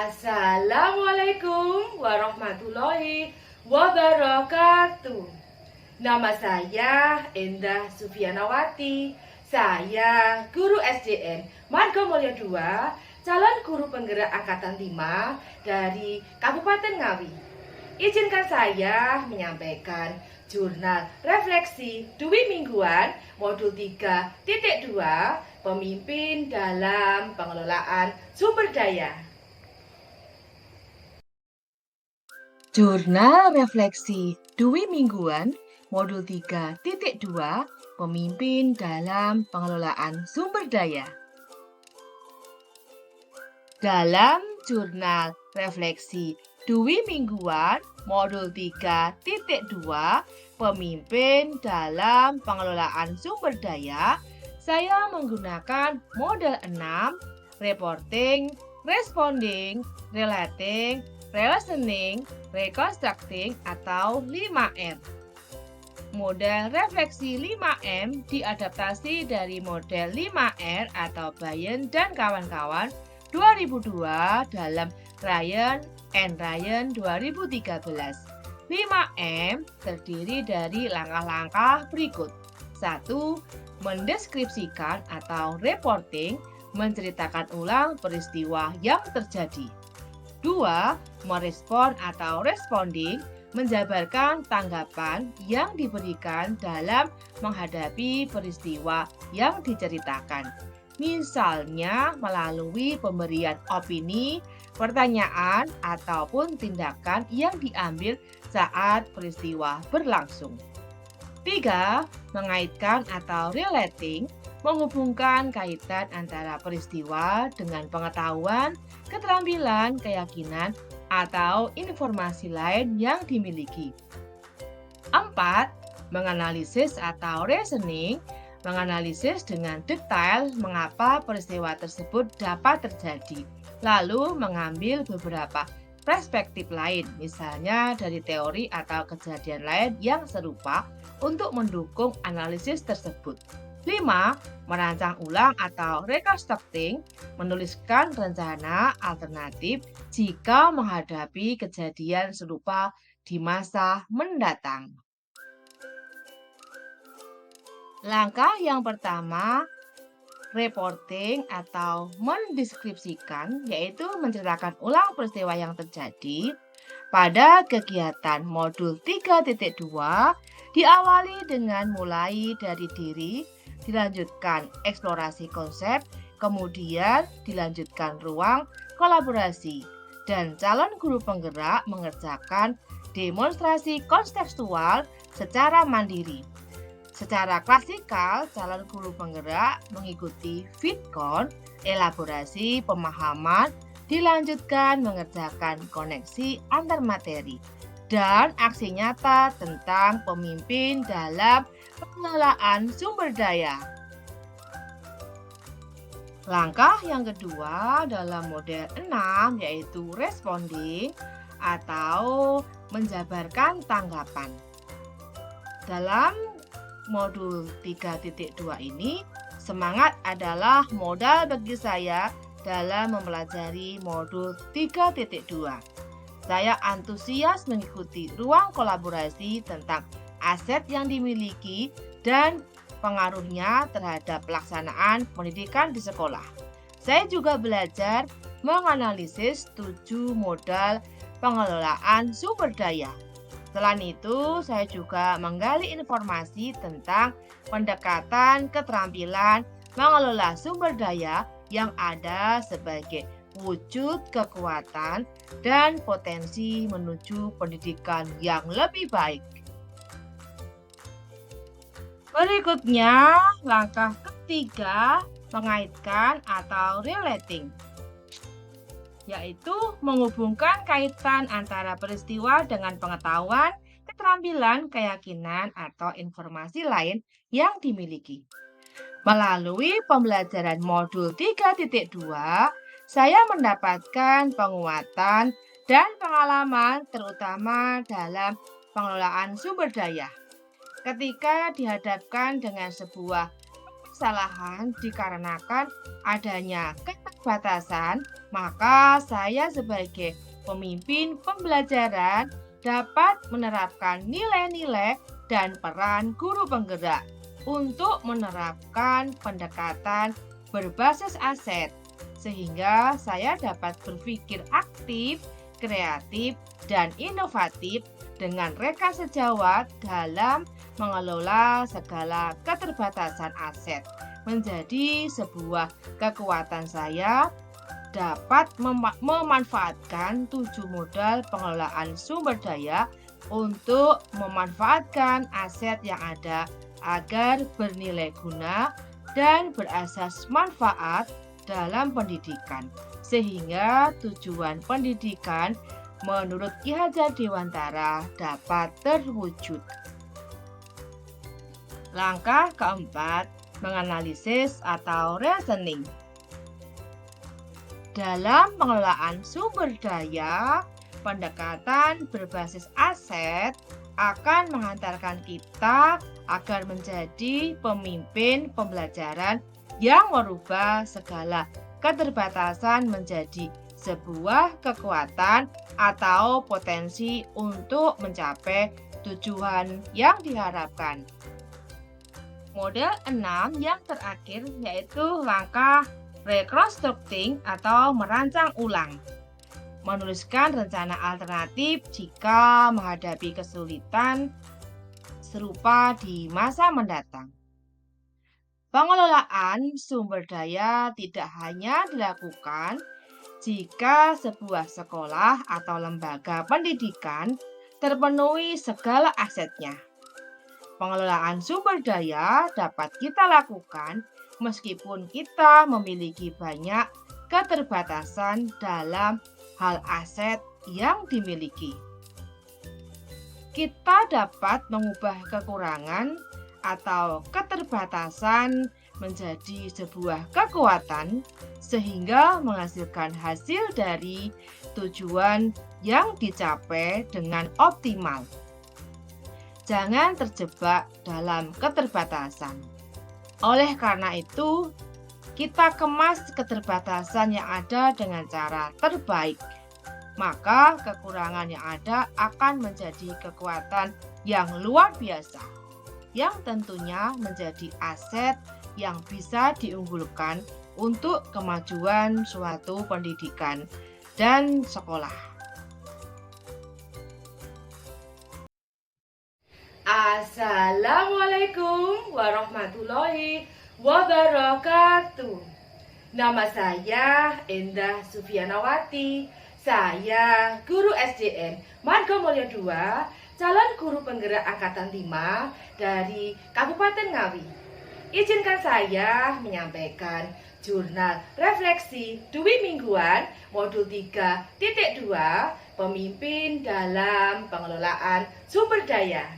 Assalamualaikum warahmatullahi wabarakatuh. Nama saya Endah Sufianawati. Saya guru SDN Margomulyo II, calon guru penggerak angkatan 5 dari Kabupaten Ngawi. Izinkan saya menyampaikan jurnal refleksi Dwi Mingguan modul 3.2 Pemimpin dalam Pengelolaan Sumber Daya. Jurnal refleksi Dwi Mingguan modul 3.2 Pemimpin dalam Pengelolaan Sumber Daya. Dalam jurnal refleksi Dwi Mingguan modul 3.2 Pemimpin dalam Pengelolaan Sumber Daya, saya menggunakan model 6, reporting, responding, relating, relationing, reconstructing atau 5M. Model refleksi 5M diadaptasi dari model 5R atau Bayen dan kawan-kawan 2002 dalam Ryan and Ryan 2013. 5M terdiri dari langkah-langkah berikut. 1. Mendeskripsikan atau reporting, menceritakan ulang peristiwa yang terjadi. 2. Merespon atau responding, menjabarkan tanggapan yang diberikan dalam menghadapi peristiwa yang diceritakan. Misalnya melalui pemberian opini, pertanyaan, ataupun tindakan yang diambil saat peristiwa berlangsung. 3. Mengaitkan atau relating, menghubungkan kaitan antara peristiwa dengan pengetahuan, keterampilan, keyakinan, atau informasi lain yang dimiliki. 4. Menganalisis atau reasoning, menganalisis dengan detail mengapa peristiwa tersebut dapat terjadi, lalu mengambil beberapa perspektif lain, misalnya dari teori atau kejadian lain yang serupa untuk mendukung analisis tersebut. 5. Merancang ulang atau reconstructing, menuliskan rencana alternatif jika menghadapi kejadian serupa di masa mendatang. Langkah yang pertama, reporting atau mendeskripsikan, yaitu menceritakan ulang peristiwa yang terjadi. Pada kegiatan modul 3.2 diawali dengan mulai dari diri, dilanjutkan eksplorasi konsep, kemudian dilanjutkan ruang kolaborasi, dan calon guru penggerak mengerjakan demonstrasi kontekstual secara mandiri. Secara klasikal, calon guru penggerak mengikuti FitCon, elaborasi pemahaman, dilanjutkan mengerjakan koneksi antar materi, dan aksi nyata tentang pemimpin dalam pengelolaan sumber daya. Langkah yang kedua dalam model 6 yaitu responding atau menjabarkan tanggapan. Dalam modul 3.2 ini, semangat adalah modal bagi saya dalam mempelajari modul 3.2. Saya antusias mengikuti ruang kolaborasi tentang aset yang dimiliki dan pengaruhnya terhadap pelaksanaan pendidikan di sekolah. Saya juga belajar menganalisis 7 modal pengelolaan sumber daya. Selain itu, saya juga menggali informasi tentang pendekatan keterampilan mengelola sumber daya yang ada sebagai wujud kekuatan dan potensi menuju pendidikan yang lebih baik. Berikutnya, langkah ketiga, mengaitkan atau relating, yaitu menghubungkan kaitan antara peristiwa dengan pengetahuan, keterampilan, keyakinan, atau informasi lain yang dimiliki. Melalui pembelajaran modul 3.2, saya mendapatkan penguatan dan pengalaman terutama dalam pengelolaan sumber daya. Ketika dihadapkan dengan sebuah kesalahan dikarenakan adanya keterbatasan, maka saya sebagai pemimpin pembelajaran dapat menerapkan nilai-nilai dan peran guru penggerak untuk menerapkan pendekatan berbasis aset, sehingga saya dapat berpikir aktif, kreatif, dan inovatif dengan reka sejawat dalam mengelola segala keterbatasan aset. Menjadi sebuah kekuatan saya dapat memanfaatkan 7 modal pengelolaan sumber daya untuk memanfaatkan aset yang ada agar bernilai guna dan berasas manfaat dalam pendidikan, sehingga tujuan pendidikan menurut Ki Hajar Dewantara dapat terwujud. Langkah keempat, menganalisis atau reasoning. Dalam pengelolaan sumber daya, pendekatan berbasis aset akan menghantarkan kita agar menjadi pemimpin pembelajaran yang merubah segala keterbatasan menjadi sebuah kekuatan atau potensi untuk mencapai tujuan yang diharapkan. Model 6 yang terakhir yaitu langkah reconstructing atau merancang ulang. Menuliskan rencana alternatif jika menghadapi kesulitan serupa di masa mendatang. Pengelolaan sumber daya tidak hanya dilakukan jika sebuah sekolah atau lembaga pendidikan terpenuhi segala asetnya. Pengelolaan sumber daya dapat kita lakukan meskipun kita memiliki banyak keterbatasan dalam hal aset yang dimiliki. Kita dapat mengubah kekurangan atau keterbatasan menjadi sebuah kekuatan sehingga menghasilkan hasil dari tujuan yang dicapai dengan optimal. Jangan terjebak dalam keterbatasan. Oleh karena itu, kita kemas keterbatasan yang ada dengan cara terbaik. Maka kekurangan yang ada akan menjadi kekuatan yang luar biasa, yang tentunya menjadi aset yang bisa diunggulkan untuk kemajuan suatu pendidikan dan sekolah. Assalamualaikum warahmatullahi wabarakatuh. Nama saya Endah Sufianawati. Saya guru SDN Margomulyo II, calon guru penggerak angkatan 5 dari Kabupaten Ngawi. Izinkan saya menyampaikan jurnal refleksi Dwi Mingguan modul 3.2 Pemimpin dalam Pengelolaan Sumber Daya